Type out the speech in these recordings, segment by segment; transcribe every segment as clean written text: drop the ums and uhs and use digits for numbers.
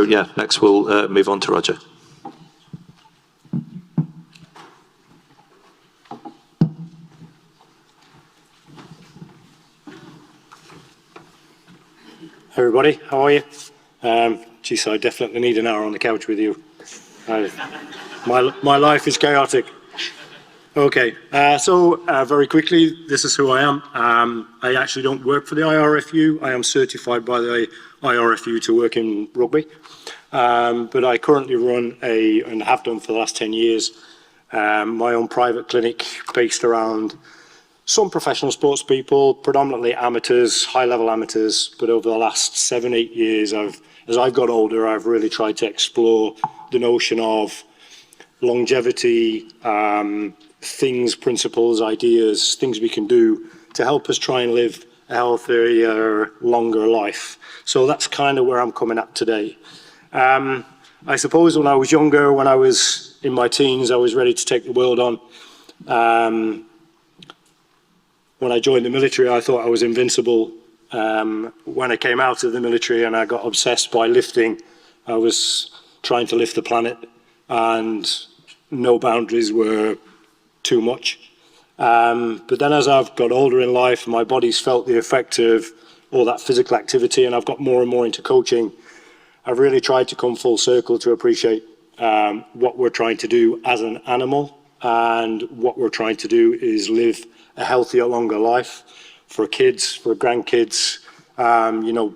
So yeah, next we'll move on to Roger. Everybody, how are you? Geez, I definitely need an hour on the couch with you. My life is chaotic. Okay, so very quickly, this is who I am. I actually don't work for the IRFU. I am certified by the IRFU to work in rugby. But I currently run and have done for the last 10 years, my own private clinic based around some professional sports people, predominantly amateurs, high-level amateurs, but over the last 7-8 years, as I've got older, I've really tried to explore the notion of longevity, things, principles, ideas, things we can do to help us try and live a healthier, longer life. So that's kind of where I'm coming at today. I suppose when I was younger, when I was in my teens, I was ready to take the world on. When I joined the military, I thought I was invincible. When I came out of the military and I got obsessed by lifting, I was trying to lift the planet and no boundaries were too much. But then as I've got older in life, my body's felt the effect of all that physical activity and I've got more and more into coaching. I've really tried to come full circle to appreciate what we're trying to do as an animal, and what we're trying to do is live a healthier, longer life for kids, for grandkids. You know,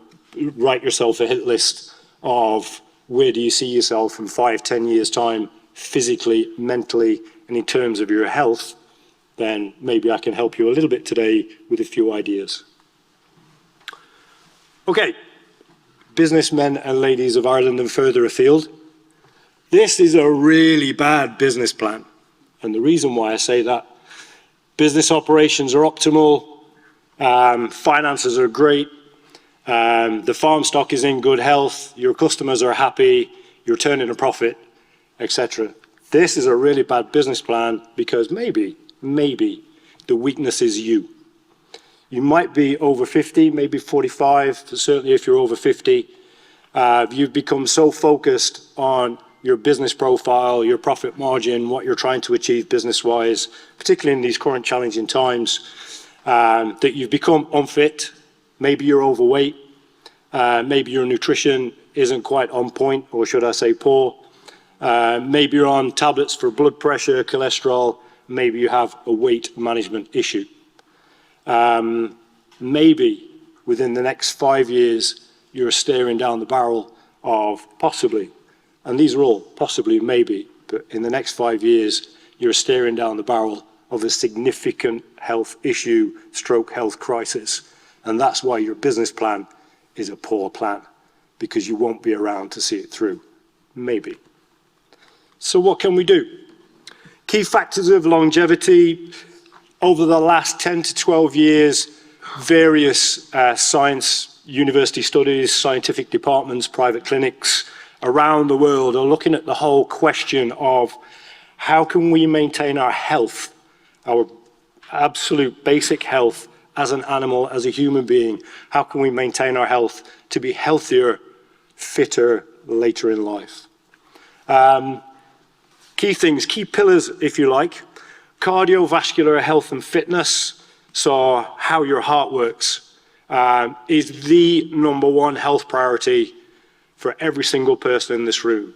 write yourself a hit list of where do you see yourself in 5-10 years time, physically, mentally, and in terms of your health. Then maybe I can help you a little bit today with a few ideas. Okay, businessmen and ladies of Ireland and further afield. This is a really bad business plan. And the reason why I say that, business operations are optimal, finances are great, the farm stock is in good health, your customers are happy, you're turning a profit, etc. This is a really bad business plan because maybe the weakness is you. You might be over 50, maybe 45, certainly if you're over 50, you've become so focused on your business profile, your profit margin, what you're trying to achieve business-wise, particularly in these current challenging times, that you've become unfit. Maybe you're overweight. Maybe your nutrition isn't quite on point, or should I say poor. Maybe you're on tablets for blood pressure, cholesterol. Maybe you have a weight management issue. Maybe within the next 5 years, you're staring down the barrel of possibly, and these are all possibly, maybe, but in the next 5 years, you're staring down the barrel of a significant health issue, stroke health crisis. And that's why your business plan is a poor plan, because you won't be around to see it through. Maybe. So what can we do? Key factors of longevity. Over the last 10 to 12 years, various science, university studies, scientific departments, private clinics around the world are looking at the whole question of how can we maintain our health, our absolute basic health as an animal, as a human being. How can we maintain our health to be healthier, fitter later in life? Key things, key pillars, if you like. Cardiovascular health and fitness, so how your heart works, is the #1 health priority for every single person in this room.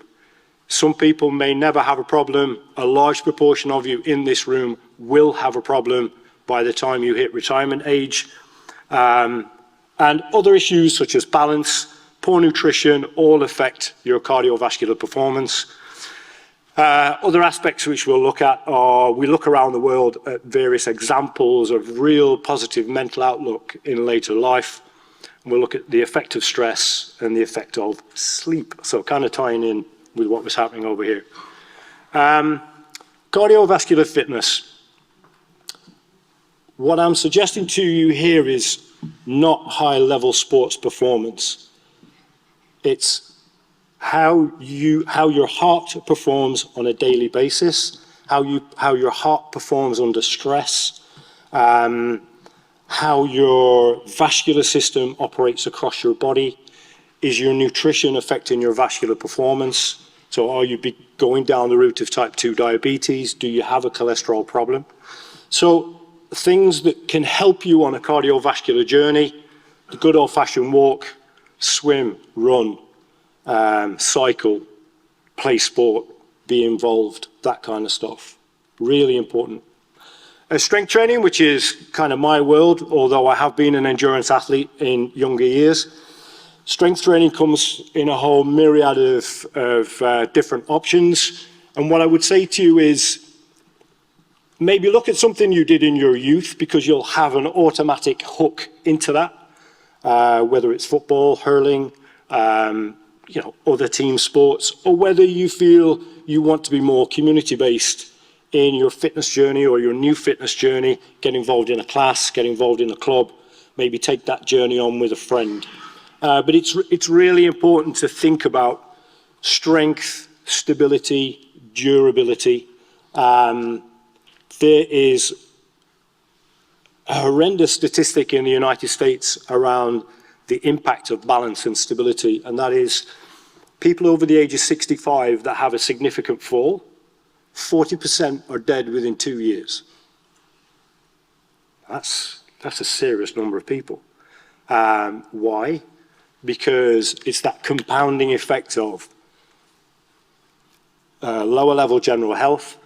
Some people may never have a problem. A large proportion of you in this room will have a problem by the time you hit retirement age. And other issues such as balance, poor nutrition, all affect your cardiovascular performance. Other aspects which we'll look at are, we look around the world at various examples of real positive mental outlook in later life. We'll look at the effect of stress and the effect of sleep. So kind of tying in with what was happening over here. Cardiovascular fitness. What I'm suggesting to you here is not high-level sports performance. It's how your heart performs on a daily basis, how your heart performs under stress, how your vascular system operates across your body, Is your nutrition affecting your vascular performance? So are you going down the route of type 2 diabetes? Do you have a cholesterol problem? So things that can help you on a cardiovascular journey, the good old-fashioned walk, swim, run, cycle, play sport, be involved, that kind of stuff. Really important. Strength training, which is kind of my world, although I have been an endurance athlete in younger years. Strength training comes in a whole myriad of different options. And what I would say to you is, maybe look at something you did in your youth, because you'll have an automatic hook into that, whether it's football, hurling, other team sports, or whether you feel you want to be more community-based in your fitness journey or your new fitness journey, get involved in a class, get involved in a club, maybe take that journey on with a friend. But it's really important to think about strength, stability, durability. There is a horrendous statistic in the United States around the impact of balance and stability, and that is people over the age of 65 that have a significant fall, 40% are dead within 2 years. That's a serious number of people. Why? Because it's that compounding effect of lower level general health,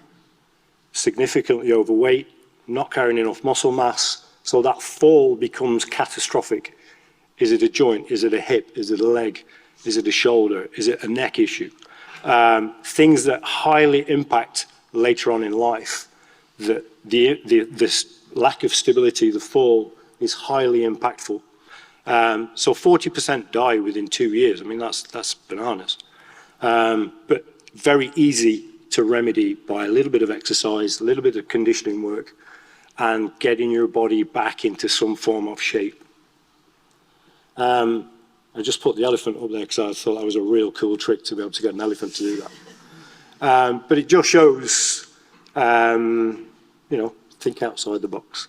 significantly overweight, not carrying enough muscle mass, so that fall becomes catastrophic. Is it a joint? Is it a hip? Is it a leg? Is it a shoulder? Is it a neck issue? Things that highly impact later on in life, that this lack of stability, the fall, is highly impactful. So 40% die within 2 years. I mean, that's bananas. But very easy to remedy by a little bit of exercise, a little bit of conditioning work, and getting your body back into some form of shape. I just put the elephant up there because I thought that was a real cool trick to be able to get an elephant to do that. But it just shows, think outside the box.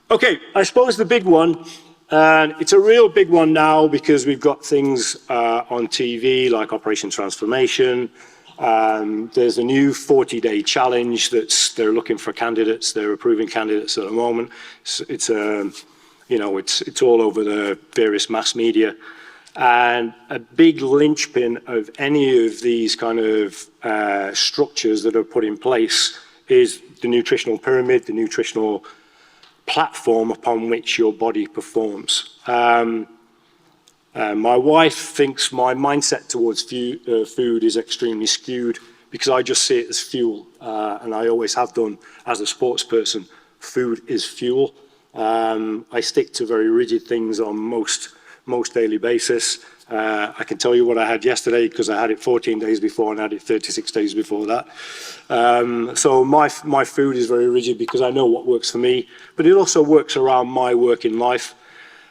Okay, I suppose the big one, and it's a real big one now because we've got things on TV like Operation Transformation. There's a new 40-day challenge they're looking for candidates. They're approving candidates at the moment. It's all over the various mass media. And a big linchpin of any of these kind of structures that are put in place is the nutritional pyramid, the nutritional platform upon which your body performs. My wife thinks my mindset towards food is extremely skewed because I just see it as fuel, and I always have done as a sports person. Food is fuel. I stick to very rigid things on most daily basis. I can tell you what I had yesterday because I had it 14 days before and I had it 36 days before that. So my food is very rigid because I know what works for me, but it also works around my work in life.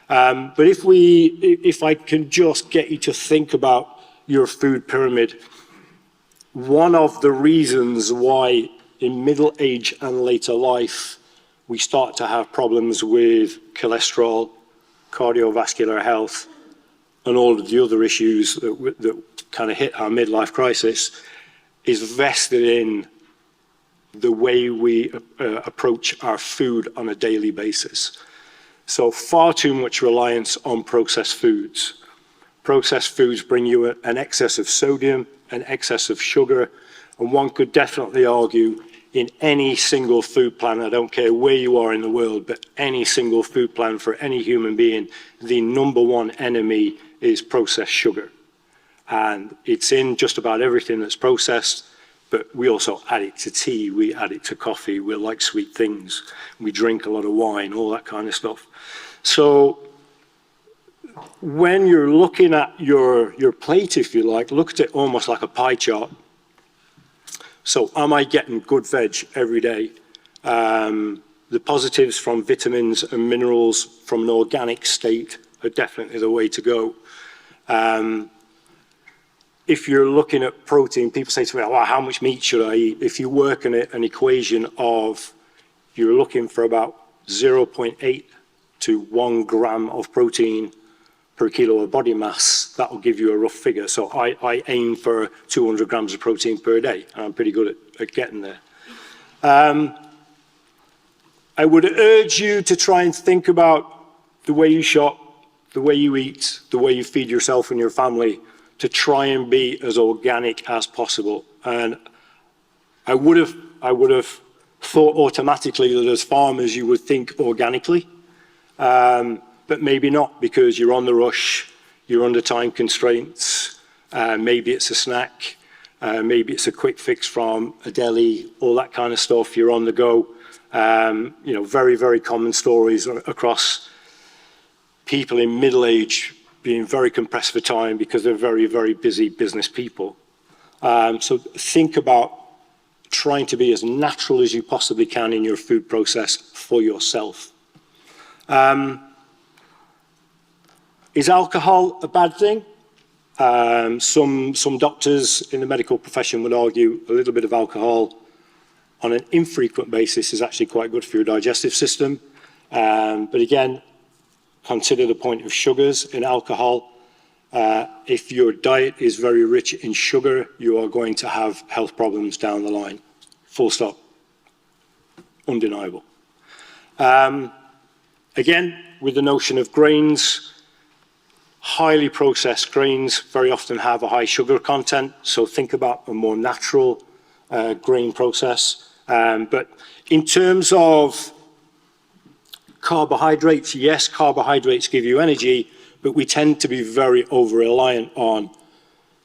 But if I can just get you to think about your food pyramid, one of the reasons why in middle age and later life we start to have problems with cholesterol, cardiovascular health, and all of the other issues that kind of hit our midlife crisis is vested in the way we approach our food on a daily basis. So far too much reliance on processed foods. Processed foods bring you an excess of sodium, an excess of sugar, and one could definitely argue in any single food plan, I don't care where you are in the world, but any single food plan for any human being, the number one enemy is processed sugar. And it's in just about everything that's processed, but we also add it to tea, we add it to coffee, we like sweet things, we drink a lot of wine, all that kind of stuff. So when you're looking at your plate, if you like, look at it almost like a pie chart. So am I getting good veg every day? The positives from vitamins and minerals from an organic state are definitely the way to go. If you're looking at protein, people say to me, well, how much meat should I eat? If you work on an equation of you're looking for about 0.8 to 1 gram of protein per kilo of body mass, that will give you a rough figure. So I aim for 200 grams of protein per day, and I'm pretty good at getting there. I would urge you to try and think about the way you shop, the way you eat, the way you feed yourself and your family, to try and be as organic as possible. And I would have thought automatically that as farmers you would think organically, but maybe not, because you're on the rush, you're under time constraints, maybe it's a snack, maybe it's a quick fix from a deli, all that kind of stuff, you're on the go. You know, very, very common stories across people in middle age being very compressed for time because they're very, very busy business people. So think about trying to be as natural as you possibly can in your food process for yourself. Is alcohol a bad thing? Some doctors in the medical profession would argue a little bit of alcohol on an infrequent basis is actually quite good for your digestive system. But again, consider the point of sugars in alcohol. If your diet is very rich in sugar, you are going to have health problems down the line. Full stop. Undeniable. Again, with the notion of grains, highly processed grains very often have a high sugar content, so think about a more natural grain process. But in terms of carbohydrates, yes, carbohydrates give you energy, but we tend to be very over-reliant on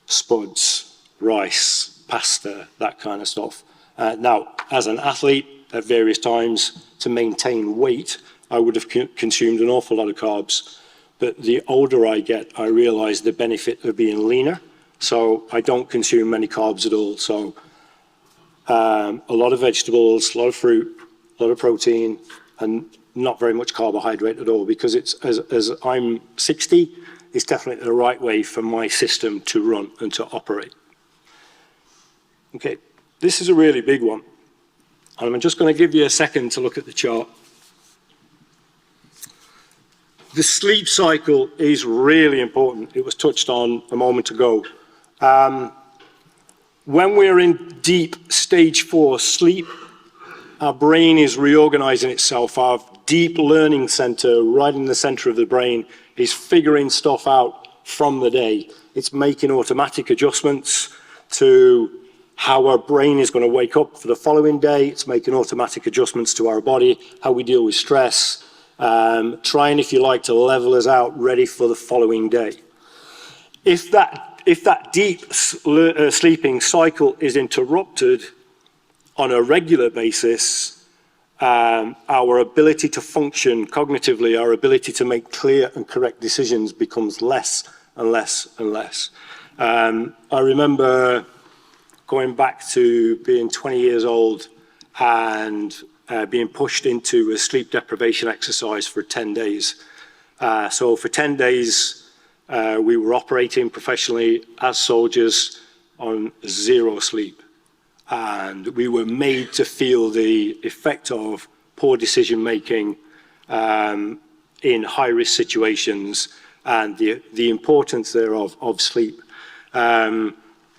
spuds, rice, pasta, that kind of stuff. Now, as an athlete, at various times, to maintain weight, I would have consumed an awful lot of carbs. But the older I get, I realize the benefit of being leaner. So I don't consume many carbs at all. So a lot of vegetables, a lot of fruit, a lot of protein, and not very much carbohydrate at all, because it's, as I'm 60, it's definitely the right way for my system to run and to operate. Okay, this is a really big one. And I'm just going to give you a second to look at the chart. The sleep cycle is really important. It was touched on a moment ago. When we're in deep stage 4 sleep, our brain is reorganizing itself. Our deep learning center, right in the center of the brain, is figuring stuff out from the day. It's making automatic adjustments to how our brain is going to wake up for the following day. It's making automatic adjustments to our body, how we deal with stress, trying, if you like, to level us out, ready for the following day. If that deep sleeping cycle is interrupted on a regular basis, our ability to function cognitively, our ability to make clear and correct decisions becomes less and less and less. I remember going back to being 20 years old and being pushed into a sleep deprivation exercise for 10 days. So for 10 days, we were operating professionally as soldiers on 0 sleep. And we were made to feel the effect of poor decision-making in high-risk situations and the importance thereof of sleep.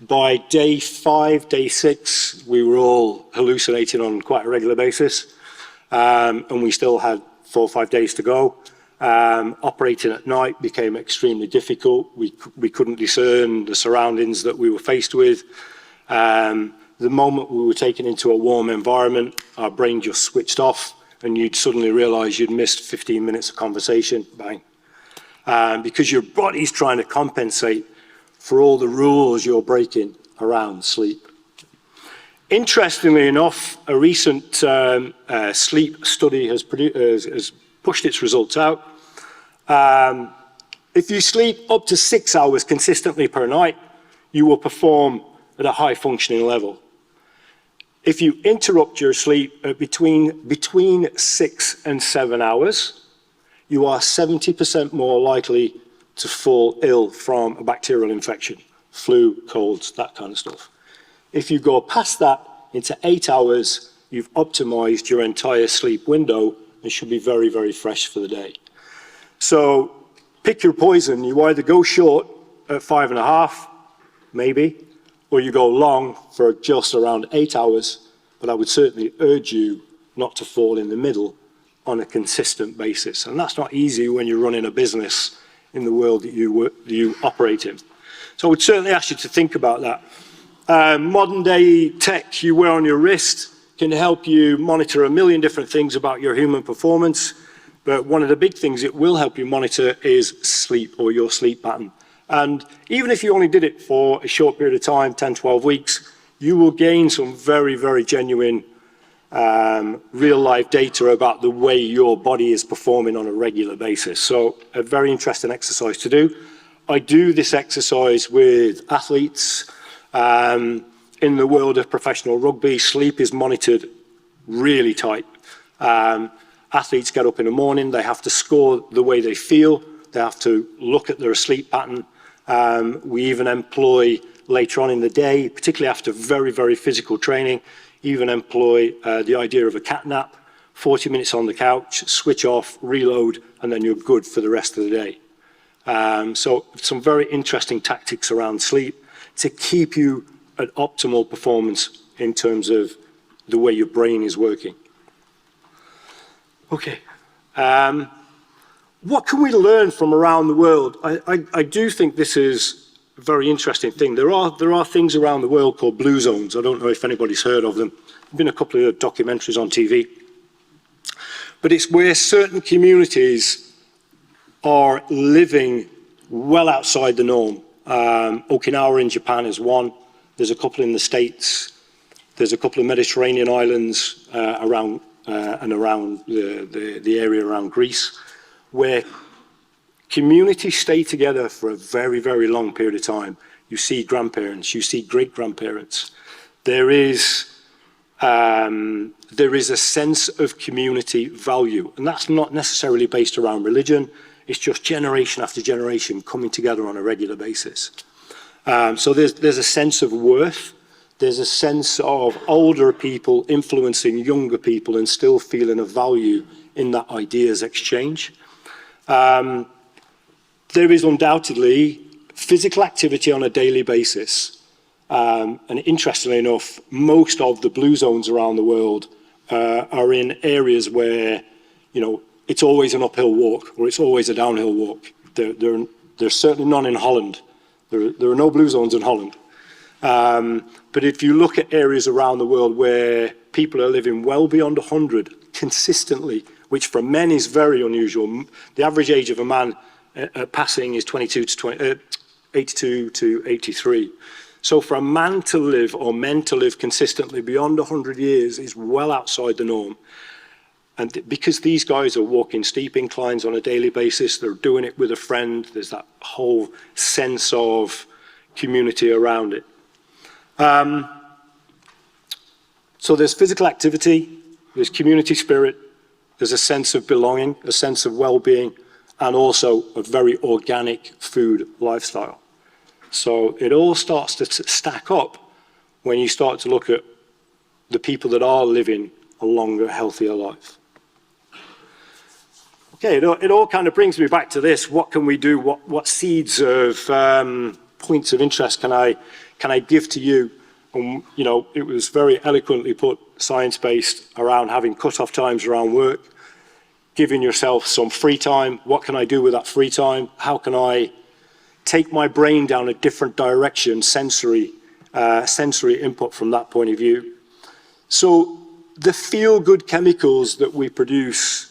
By day 5, day 6, we were all hallucinating on quite a regular basis, and we still had 4 or 5 days to go. Operating at night became extremely difficult. We couldn't discern the surroundings that we were faced with. The moment we were taken into a warm environment, our brain just switched off, and you'd suddenly realize you'd missed 15 minutes of conversation, bang. Because your body's trying to compensate for all the rules you're breaking around sleep. Interestingly enough, a recent sleep study has pushed its results out. If you sleep up to 6 hours consistently per night, you will perform at a high functioning level. If you interrupt your sleep at between 6 and 7 hours, you are 70% more likely to fall ill from a bacterial infection, flu, colds, that kind of stuff. If you go past that into 8 hours, you've optimized your entire sleep window and should be very, very fresh for the day. So pick your poison. You either go short at 5.5, maybe, or you go long for just around 8 hours. But I would certainly urge you not to fall in the middle on a consistent basis. And that's not easy when you're running a business in the world that you operate in. So I would certainly ask you to think about that. Modern day tech you wear on your wrist can help you monitor a million different things about your human performance. But one of the big things it will help you monitor is sleep, or your sleep pattern. And even if you only did it for a short period of time, 10, 12 weeks, you will gain some very, very genuine real-life data about the way your body is performing on a regular basis. So a very interesting exercise to do. I do this exercise with athletes. In the world of professional rugby, sleep is monitored really tight. Athletes get up in the morning, they have to score the way they feel, they have to look at their sleep pattern. We even employ later on in the day, particularly after very, very physical training, even employ the idea of a cat nap, 40 minutes on the couch, switch off, reload, and then you're good for the rest of the day. So some very interesting tactics around sleep to keep you at optimal performance in terms of the way your brain is working. Okay. What can we learn from around the world? I do think this is a very interesting thing. There are things around the world called blue zones. I don't know if anybody's heard of them. There's been a couple of documentaries on TV. But it's where certain communities are living well outside the norm. Okinawa in Japan is one. There's a couple in the States. There's a couple of Mediterranean islands around the area around Greece, where communities stay together for a very, very long period of time. You see grandparents, you see great-grandparents. There is a sense of community value, and that's not necessarily based around religion. It's just generation after generation coming together on a regular basis. So there's a sense of worth. There's a sense of older people influencing younger people and still feeling a value in that ideas exchange. There is undoubtedly physical activity on a daily basis. And interestingly enough, most of the blue zones around the world are in areas where, you know, it's always an uphill walk or it's always a downhill walk. There's certainly none in Holland. There are no blue zones in Holland. But if you look at areas around the world where people are living well beyond 100 consistently, which for men is very unusual. The average age of a man passing is 82 to 83. So for a man to live, or men to live consistently beyond 100 years is well outside the norm. And because these guys are walking steep inclines on a daily basis, they're doing it with a friend, there's that whole sense of community around it. So there's physical activity, there's community spirit, there's a sense of belonging, a sense of well-being, and also a very organic food lifestyle. So it all starts to stack up when you start to look at the people that are living a longer, healthier life. Okay, it all kind of brings me back to this. What can we do? What seeds of points of interest can I give to you? And, you know, it was very eloquently put, science-based, around having cut-off times around work, giving yourself some free time. What can I do with that free time? How can I take my brain down a different direction, sensory input from that point of view? So the feel-good chemicals that we produce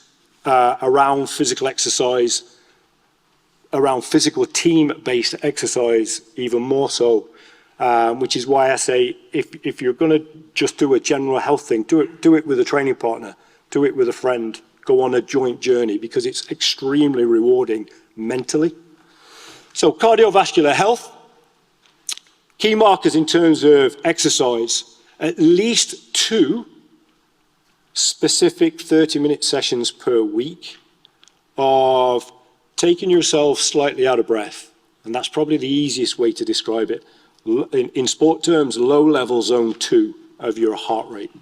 around physical exercise, around physical team-based exercise, even more so, which is why I say if you're going to just do a general health thing, do it with a training partner, do it with a friend, go on a joint journey, because it's extremely rewarding mentally. So cardiovascular health, key markers in terms of exercise, at least 2 specific 30-minute sessions per week of taking yourself slightly out of breath. And that's probably the easiest way to describe it. In sport terms, low-level zone 2 of your heart rate.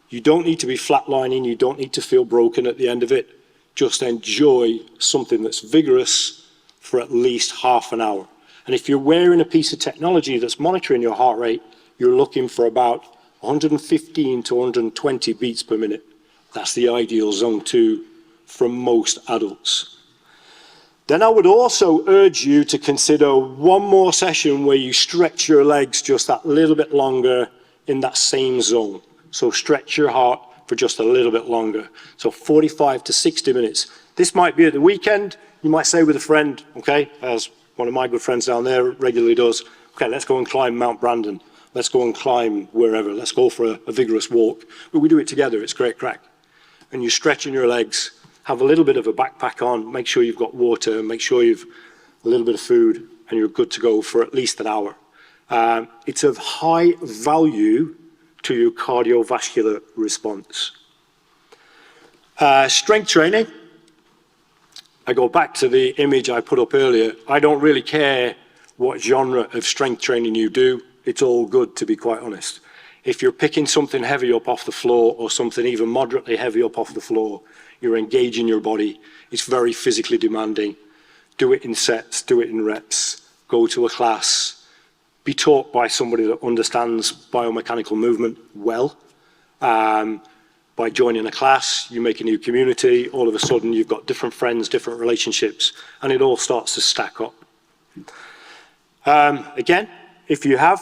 You don't need to be flatlining. You don't need to feel broken at the end of it. Just enjoy something that's vigorous, for at least half an hour. And if you're wearing a piece of technology that's monitoring your heart rate, you're looking for about 115 to 120 beats per minute. That's the ideal zone 2 for most adults. Then I would also urge you to consider one more session where you stretch your legs just that little bit longer in that same zone. So stretch your heart for just a little bit longer. So 45 to 60 minutes. This might be at the weekend. You might say with a friend, okay, as one of my good friends down there regularly does, okay, let's go and climb Mount Brandon. Let's go and climb wherever. Let's go for a vigorous walk. But we do it together. It's great crack. And you're stretching your legs. Have a little bit of a backpack on. Make sure you've got water. Make sure you've a little bit of food. And you're good to go for at least an hour. It's of high value to your cardiovascular response. Strength training. I go back to the image I put up earlier. I don't really care what genre of strength training you do. It's all good, to be quite honest. If you're picking something heavy up off the floor or something even moderately heavy up off the floor, you're engaging your body. It's very physically demanding. Do it in sets, do it in reps. Go to a class. Be taught by somebody that understands biomechanical movement well. By joining a class, you make a new community. All of a sudden, you've got different friends, different relationships, and it all starts to stack up. Again, if you have,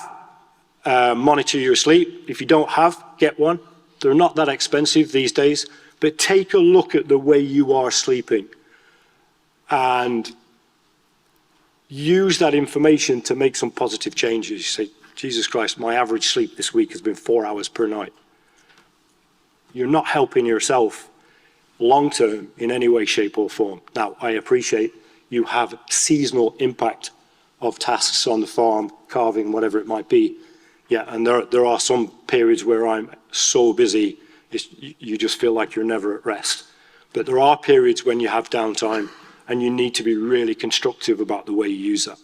monitor your sleep. If you don't have, get one. They're not that expensive these days, but take a look at the way you are sleeping and use that information to make some positive changes. You say, Jesus Christ, my average sleep this week has been 4 hours per night. You're not helping yourself long-term in any way, shape or form. Now, I appreciate you have seasonal impact of tasks on the farm, carving, whatever it might be. Yeah, and there are some periods where I'm so busy, you just feel like you're never at rest. But there are periods when you have downtime, and you need to be really constructive about the way you use that.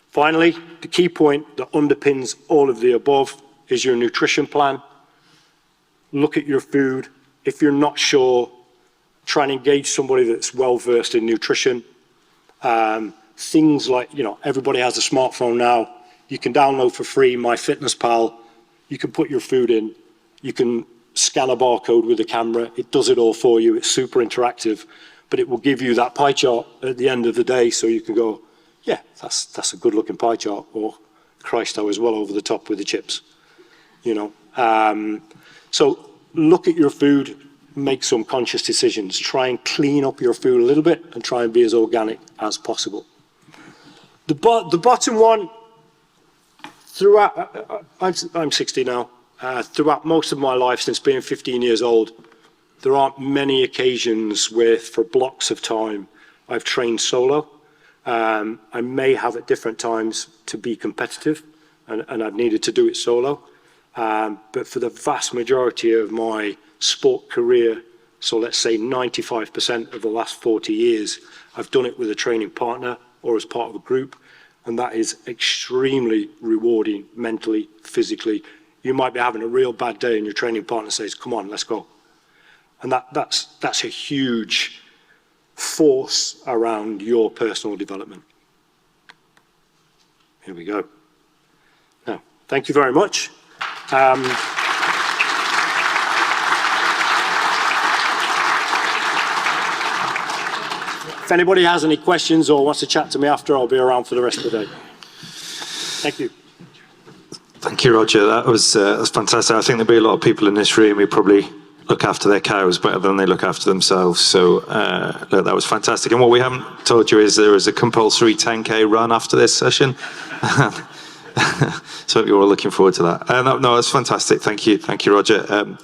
Finally, the key point that underpins all of the above is your nutrition plan. Look at your food. If you're not sure, try and engage somebody that's well-versed in nutrition. Things like, everybody has a smartphone now. You can download for free MyFitnessPal. You can put your food in. You can scan a barcode with a camera. It does it all for you. It's super interactive, but it will give you that pie chart at the end of the day, so you can go, yeah, that's a good-looking pie chart, or Christ, I was well over the top with the chips. So look at your food, make some conscious decisions. Try and clean up your food a little bit and try and be as organic as possible. The bottom one, throughout, I'm 60 now, throughout most of my life since being 15 years old, there aren't many occasions where for blocks of time I've trained solo. I may have at different times to be competitive and I've needed to do it solo. But for the vast majority of my sport career, so let's say 95% of the last 40 years, I've done it with a training partner or as part of a group, and that is extremely rewarding mentally, physically. You might be having a real bad day and your training partner says, come on, let's go. And that's a huge force around your personal development. Here we go. Now, thank you very much. If anybody has any questions or wants to chat to me after, I'll be around for the rest of the day. Thank you. Thank you, Roger. That was fantastic. I think there'll be a lot of people in this room who probably look after their cows better than they look after themselves. So look, that was fantastic. And what we haven't told you is there is a compulsory 10K run after this session. So you're all looking forward to that. No, it's fantastic. Thank you, Roger.